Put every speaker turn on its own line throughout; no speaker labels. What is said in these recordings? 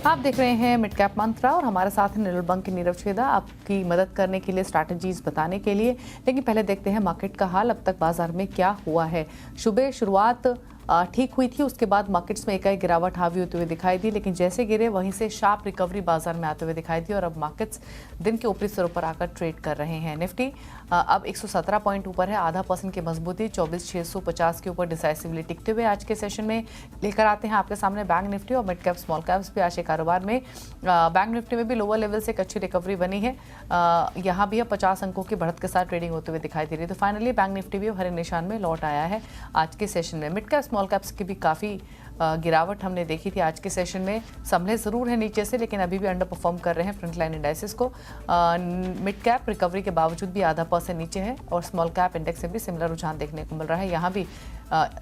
आप देख रहे हैं मिड कैप मंत्रा और हमारे साथ हैं निर्मल बंक की नीरव छेदा आपकी मदद करने के लिए, स्ट्रैटेजीज बताने के लिए। लेकिन पहले देखते हैं मार्केट का हाल, अब तक बाजार में क्या हुआ है। सुबह शुरुआत ठीक हुई थी, उसके बाद मार्केट्स में एकाएक गिरावट हावी होते हुए दिखाई दी, लेकिन जैसे गिरे वहीं से शार्प रिकवरी बाजार में आते हुए दिखाई दी और अब मार्केट्स दिन के ऊपरी स्तरों पर आकर ट्रेड कर रहे हैं। निफ्टी अब 117 पॉइंट ऊपर है, आधा % की मजबूती 24,650 के ऊपर डिसाइसिवली टिकते हुए आज के सेशन में लेकर आते हैं आपके सामने बैंक निफ्टी और मिड कैप स्मॉल कैप्स भी आज के कारोबार में। बैंक निफ्टी में भी लोअर लेवल से एक अच्छी रिकवरी बनी है, यहाँ भी अब 50 अंकों की बढ़त के साथ ट्रेडिंग होते हुए दिखाई दे रही है। तो फाइनली बैंक निफ्टी भी हरे निशान में लौट आया है आज के सेशन में। मिड कैप स्मॉल कैप्स की भी काफ़ी गिरावट हमने देखी थी आज के सेशन में, संभले ज़रूर है नीचे से लेकिन अभी भी अंडर परफॉर्म कर रहे हैं फ्रंट लाइन इंडेक्सेस को। मिड कैप रिकवरी के बावजूद भी आधा % नीचे है और स्मॉल कैप इंडेक्स में भी सिमिलर रुझान देखने को मिल रहा है, यहाँ भी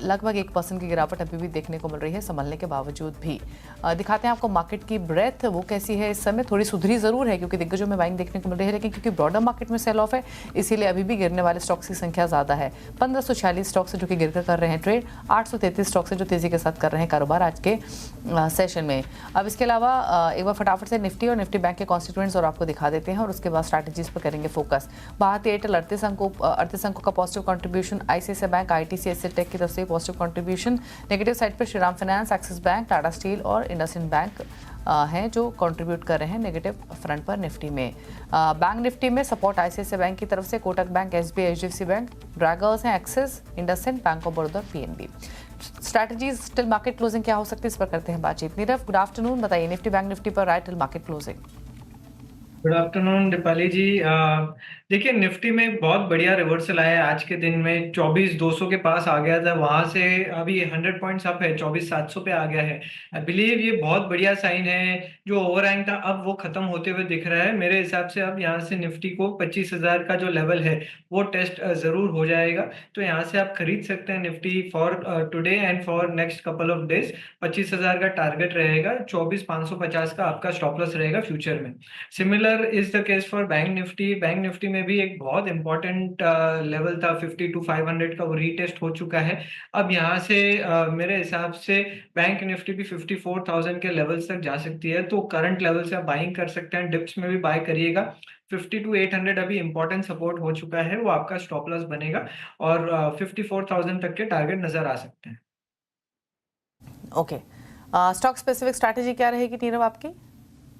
लगभग 1% की गिरावट अभी भी देखने को मिल रही है संभलने के बावजूद भी। दिखाते हैं आपको मार्केट की ब्रेथ वो कैसी है इस समय। थोड़ी सुधरी ज़रूर है क्योंकि दिग्गजों में बाइंग देखने को मिल रही है, लेकिन क्योंकि ब्रॉडर मार्केट में सेल ऑफ है इसीलिए अभी भी गिरने वाले स्टॉक्स की संख्या ज़्यादा है। 1546 स्टॉक्स जो कि गिरकर कर रहे हैं ट्रेड, 833 स्टॉक्स जो तेज़ी के साथ कर रहे हैं कारोबार आज के सेशन में। अब इसके अलावा एक बार फटाफट से निफ्टी और निफ्टी बैंक के कॉन्स्टिट्यूएंट्स और आपको दिखा देते हैं और उसके बाद स्ट्रैटेजीज पर करेंगे फोकस। भारतीय एयरटेल 38 अंकों का positive contribution, ICICI bank, ITC asset tech की तरफ से पॉजिटिव कंट्रीब्यूशन। नेगेटिव साइड पर Shriram finance, Axis bank, Tata steel और इंडसइंड बैंक हैं जो कंट्रीब्यूट कर रहे हैं नेगेटिव फ्रंट पर निफ्टी में। बैंक निफ्टी में सपोर्ट आईसीआईसीआई बैंक की तरफ से Kotak bank, SBI, HDFC bank, draggers हैं Axis, IndusInd, bank of Baroda, PNB. Strategies till market closing क्या हो सकती है इस पर करते हैं बातचीत। नीरव, गुड आफ्टरनून, बताइए निफ्टी बैंक निफ्टी पर right till market closing.
Good afternoon Deepali ji. देखिए निफ्टी में बहुत बढ़िया रिवर्सल आया है आज के दिन में, 24,200 के पास आ गया था, वहां से अभी 100 पॉइंट्स अप है, 24,700 पे आ गया है। आई बिलीव ये बहुत बढ़िया साइन है। जो ओवरहैंग था अब वो खत्म होते हुए दिख रहा है मेरे हिसाब से। अब यहाँ से निफ्टी को 25,000 का जो लेवल है वो टेस्ट जरूर हो जाएगा, तो यहाँ से आप खरीद सकते हैं Nifty for today and for next couple of days. 25,000 का टारगेट रहेगा, 24,550 का आपका स्टॉप लॉस रहेगा फ्यूचर में। Similar is the case for bank Nifty. Bank Nifty में भी एक बहुत इंपॉर्टेंट लेवल था 52,500 का, वो रीटेस्ट हो चुका है। अब यहाँ से मेरे हिसाब से बैंक निफ्टी भी 54,000 के लेवल्स तक जा सकती है, तो करंट लेवल से आप बाइंग कर सकते हैं, डिप्स में भी बाय करिएगा। 52,800 अभी इंपॉर्टेंट सपोर्ट हो चुका है, वो आपका स्टॉप लॉस बनेगा और 54,000 तक के टारगेट नजर आ सकते हैं।
ओके, स्टॉक स्पेसिफिक स्ट्रैटेजी क्या रहेगी नीरव आपकी?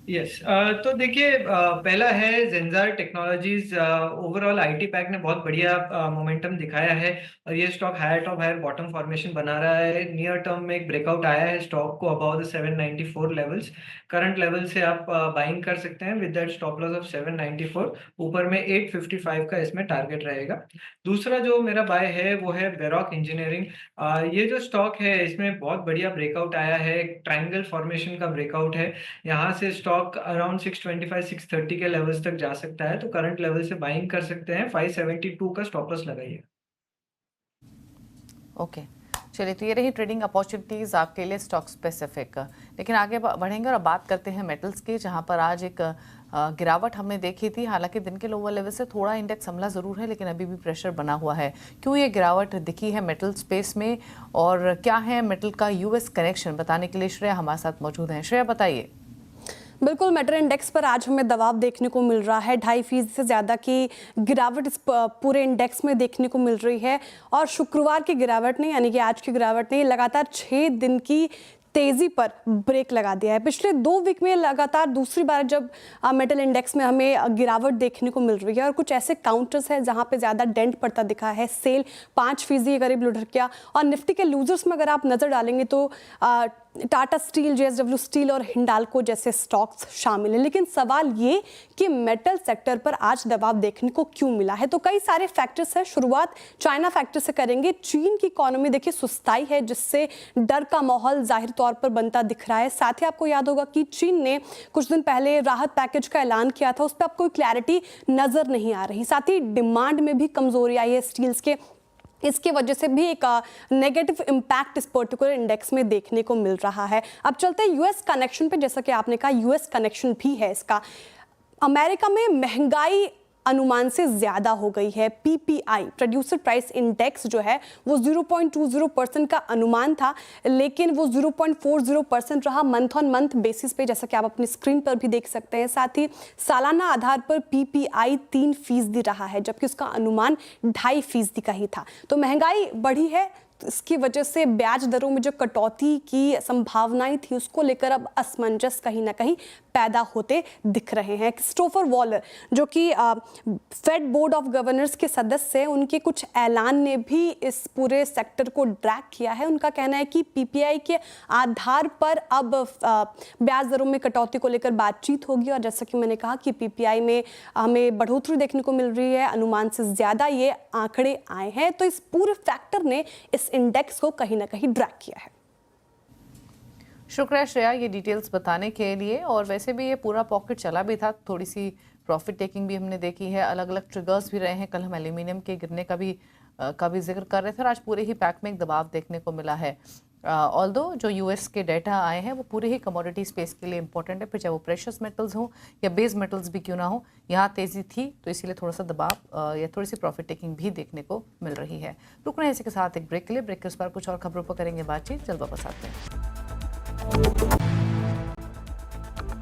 यस, तो देखिए पहला है Zensar Technologies. Overall IT pack ने बहुत बढ़िया मोमेंटम दिखाया है और ये stock higher top higher bottom formation बना रहा है। नियर टर्म में एक ब्रेकआउट आया है स्टॉक को about the 794 levels. Current level से आप बाइंग कर सकते हैं with that stop loss of 794। ऊपर में 855 का इसमें टारगेट रहेगा। दूसरा जो मेरा बाय है वो है वेरॉक इंजीनियरिंग। ये जो स्टॉक है इसमें बहुत बढ़िया ब्रेकआउट आया है, ट्राइंगल फॉर्मेशन का ब्रेकआउट है। यहाँ से स्टॉक अराउंड 625 630 के लेवल्स तक जा सकता है, तो करंट लेवल से बाइंग कर सकते हैं। 572 का स्टॉप लॉस लगाइए।
ओके, चलिए, तो ये रही ट्रेडिंग अपॉर्चुनिटीज़ आपके लिए स्टॉक स्पेसिफिक। लेकिन आगे बढ़ेंगे और बात करते हैं मेटल्स की, जहां पर आज एक गिरावट हमने देखी थी। हालांकि दिन के लोअर लेवल से थोड़ा इंडेक्स संभला ज़रूर है लेकिन अभी भी प्रेशर बना हुआ है। क्यों ये गिरावट दिखी है मेटल स्पेस में और क्या है मेटल का यूएस कनेक्शन, बताने के लिए श्रेया हमारे साथ मौजूद हैं। श्रेया, बताइए।
बिल्कुल, मेटल इंडेक्स पर आज हमें दबाव देखने को मिल रहा है। 2.5% से ज़्यादा की गिरावट इस पूरे इंडेक्स में देखने को मिल रही है और शुक्रवार की गिरावट नहीं, यानी कि आज की गिरावट नहीं, लगातार 6 दिन की तेजी पर ब्रेक लगा दिया है। पिछले 2 वीक में लगातार दूसरी बार जब मेटल इंडेक्स में हमें गिरावट देखने को मिल रही है और कुछ ऐसे काउंटर्स हैं जहां पे ज़्यादा डेंट पड़ता दिखा है। सेल 5% के करीब लुढ़क गया और निफ्टी के लूजर्स में अगर आप नज़र डालेंगे तो टाटा स्टील, जेएसडब्ल्यू स्टील और हिंडाल्को जैसे स्टॉक्स शामिल हैं। लेकिन सवाल ये कि मेटल सेक्टर पर आज दबाव देखने को क्यों मिला है, तो कई सारे फैक्टर्स हैं। शुरुआत चाइना फैक्टर से करेंगे। चीन की इकोनॉमी देखिए सुस्ताई है, जिससे डर का माहौल जाहिर तौर पर बनता दिख रहा है। साथ ही आपको याद होगा कि चीन ने कुछ दिन पहले राहत पैकेज का ऐलान किया था, उस पर अब कोई क्लैरिटी नजर नहीं आ रही। साथ ही डिमांड में भी कमजोरी आई है स्टील्स के, इसकी वजह से भी एक नेगेटिव इम्पैक्ट इस पर्टिकुलर इंडेक्स में देखने को मिल रहा है। अब चलते हैं यूएस कनेक्शन पे। जैसा कि आपने कहा यूएस कनेक्शन भी है इसका। अमेरिका में महंगाई अनुमान से ज़्यादा हो गई है। PPI प्रोड्यूसर प्राइस इंडेक्स जो है वो 0.20% का अनुमान था, लेकिन वो 0.40% रहा मंथ ऑन मंथ बेसिस पे, जैसा कि आप अपनी स्क्रीन पर भी देख सकते हैं। साथ ही सालाना आधार पर PPI 3% रहा है, जबकि उसका अनुमान 2.5% का ही था। तो महंगाई बढ़ी है, तो इसकी वजह से ब्याज दरों में जो कटौती की संभावनाएं थी उसको लेकर अब असमंजस कहीं ना कहीं पैदा होते दिख रहे हैं। क्रिस्टोफर वॉलर जो कि फेड बोर्ड ऑफ गवर्नर्स के सदस्य हैं, उनके कुछ ऐलान ने भी इस पूरे सेक्टर को ड्रैग किया है। उनका कहना है कि PPI के आधार पर अब ब्याज दरों में कटौती को लेकर बातचीत होगी, और जैसा कि मैंने कहा कि PPI में हमें बढ़ोतरी देखने को मिल रही है, अनुमान से ज़्यादा ये आंकड़े आए हैं। तो इस पूरे फैक्टर ने इस इंडेक्स को कहीं ना कहीं ड्रैग किया है।
शुक्रिया श्रेया ये डिटेल्स बताने के लिए। और वैसे भी ये पूरा पॉकेट चला भी था, थोड़ी सी प्रॉफिट टेकिंग भी हमने देखी है, अलग अलग ट्रिगर्स भी रहे हैं। कल हम एल्यूमिनियम के गिरने का भी जिक्र कर रहे थे, और आज पूरे ही पैक में एक दबाव देखने को मिला है। ऑल्दो जो US के डाटा आए हैं वो पूरे ही कमोडिटी स्पेस के लिए इंपॉर्टेंट है, फिर चाहे वो प्रेशियस मेटल्स हो या बेस मेटल्स भी क्यों ना हो, यहाँ तेज़ी थी, तो इसीलिए थोड़ा सा दबाव या थोड़ी सी प्रॉफिट टेकिंग भी देखने को मिल रही है। रुकना है इसी के साथ एक ब्रेक के लिए। ब्रेक के उस पर कुछ और खबरों पर करेंगे बातचीत, जल्द वापस आते हैं।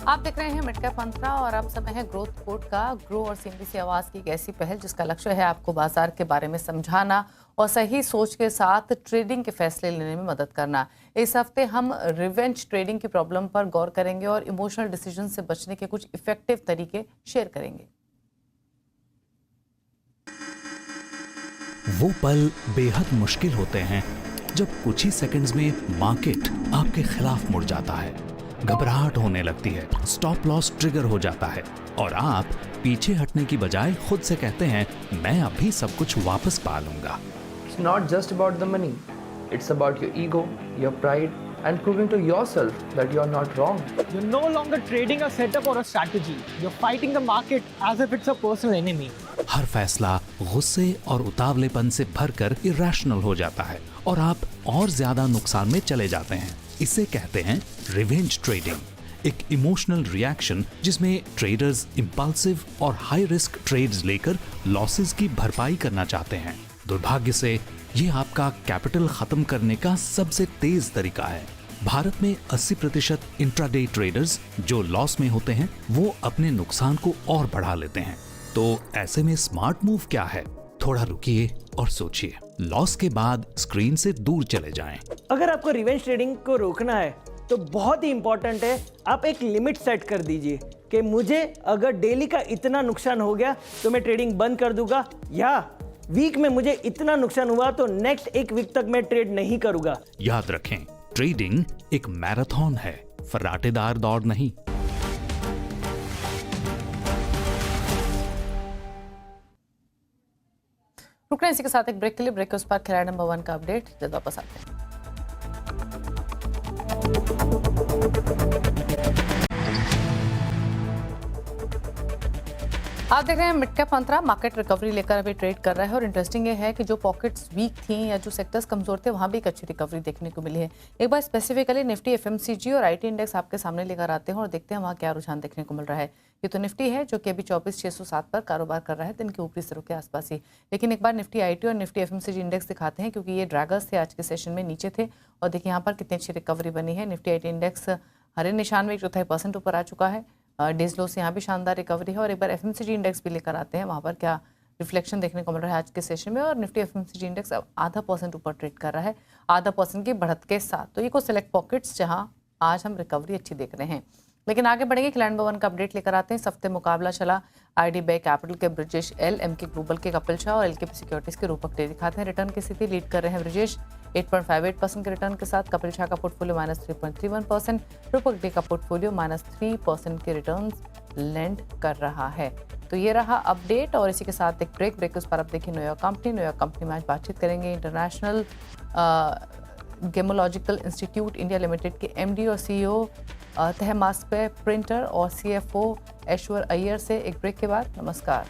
आप देख रहे हैं मिड कैप मंत्रा, और अब समय है ग्रोथ कोड का। ग्रो और CNBC आवाज़ की एक ऐसी पहल जिसका लक्ष्य है आपको बाजार के बारे में समझाना और सही सोच के साथ ट्रेडिंग के फैसले लेने में मदद करना। इस हफ्ते हम रिवेंज ट्रेडिंग की प्रॉब्लम पर गौर करेंगे और इमोशनल डिसीजन से बचने के कुछ इफेक्टिव तरीके शेयर करेंगे।
वो पल बेहद मुश्किल होते हैं जब कुछ ही सेकंड्स में मार्केट आपके खिलाफ मुड़ जाता है, घबराहट होने लगती है, स्टॉप लॉस ट्रिगर हो जाता है और आप पीछे हटने की बजाय खुद से कहते हैं मैं अभी सब कुछ वापस पा लूंगा।
It's not just about the money. It's about your ego, your pride, and proving to yourself that you are not wrong.
You're no longer trading a setup or a strategy. You're fighting the market as if it's a personal enemy.
हर फैसला गुस्से और उतावलेपन से भरकर irrational हो जाता है और आप और ज्यादा नुकसान में चले जाते हैं। इसे कहते हैं रिवेंज ट्रेडिंग, एक इमोशनल रिएक्शन जिसमें ट्रेडर्स इंपल्सिव और हाई रिस्क ट्रेड्स लेकर लॉसेस की भरपाई करना चाहते हैं। दुर्भाग्य से ये आपका कैपिटल खत्म करने का सबसे तेज तरीका है। भारत में 80% इंट्राडे ट्रेडर्स जो लॉस में होते हैं वो अपने नुकसान को और बढ़ा लेते हैं। तो ऐसे में स्मार्ट मूव क्या है? थोड़ा रुकिए और सोचिए। लॉस के बाद स्क्रीन से दूर चले जाएं।
अगर आपको रिवेंज ट्रेडिंग को रोकना है तो बहुत ही इंपॉर्टेंट है आप एक लिमिट सेट कर दीजिए कि मुझे अगर डेली का इतना नुकसान हो गया तो मैं ट्रेडिंग बंद कर दूंगा, या वीक में मुझे इतना नुकसान हुआ तो नेक्स्ट एक वीक तक मैं ट्रेड नहीं करूंगा।
याद रखें, ट्रेडिंग एक मैराथन है, फर्राटेदार दौड़ नहीं।
रुकना इसी के साथ एक ब्रेक के लिए। ब्रेक के उस पर खिलाड़ी नंबर 1 का अपडेट, जल्द वापस आते हैं। आप देख रहे हैं मिड कैप मंत्रा। मार्केट रिकवरी लेकर अभी ट्रेड कर रहा है, और इंटरेस्टिंग ये है कि जो पॉकेट्स वीक थी या जो सेक्टर्स कमजोर थे वहां भी एक अच्छी रिकवरी देखने को मिली है। एक बार स्पेसिफिकली निफ्टी, FMCG और IT इंडेक्स आपके सामने लेकर आते हैं और देखते हैं वहां क्या रुझान देखने को मिल रहा है। ये तो निफ्टी है जो कि अभी 24,607 पर कारोबार कर रहा है, दिन के ऊपरी स्तरों के आसपास ही। लेकिन एक बार निफ्टी IT और निफ्टी FMCG इंडेक्स दिखाते हैं, क्योंकि ये ड्रैगर्स थे आज के सेशन में, नीचे थे। और देखिए यहाँ पर कितनी अच्छी रिकवरी बनी है। निफ्टी IT इंडेक्स हरे निशान में 1/4% ऊपर आ चुका है। डेज लो से यहाँ भी शानदार रिकवरी है। और एक बार FMCG इंडेक्स भी लेकर आते हैं, वहाँ पर क्या रिफ्लेक्शन देखने को मिल रहा है आज के सेशन में। और निफ्टी FMCG इंडेक्स अब 0.5% ऊपर ट्रेड कर रहा है, 0.5% की बढ़त के साथ। तो ये कुछ सेलेक्ट पॉकेट्स जहाँ आज हम रिकवरी अच्छी देख रहे हैं। लेकिन आगे बढ़ेंगे, खिलाड़ी नंबर 1 का अपडेट लेकर आते हैं। इस हफ्ते मुकाबला चला ID बैंक कैपिटल के ब्रिजेश L, MK ग्लोबल के कपिल शाह और LKP सिक्योरिटीज के रूपक डे दिखाते हैं। रिटर्न की स्थिति लीड कर रहे हैं ब्रिजेश 8.58% के रिटर्न के साथ। कपिल शाह का पोर्टफोलियो -3.31%, रूपक डे का पोर्टफोलियो -3% के रिटर्न लैंड कर रहा है। तो ये रहा अपडेट, और इसी के साथ एक ब्रेक उस पर अब देखिए न्यूयॉर्क कंपनी में आज बातचीत करेंगे। इंटरनेशनल गेमोलॉजिकल इंस्टीट्यूट इंडिया लिमिटेड के MD और CEO तहमास्पे प्रिंटर और CFO ऐश्वर अय्यर से एक ब्रेक के बाद। नमस्कार।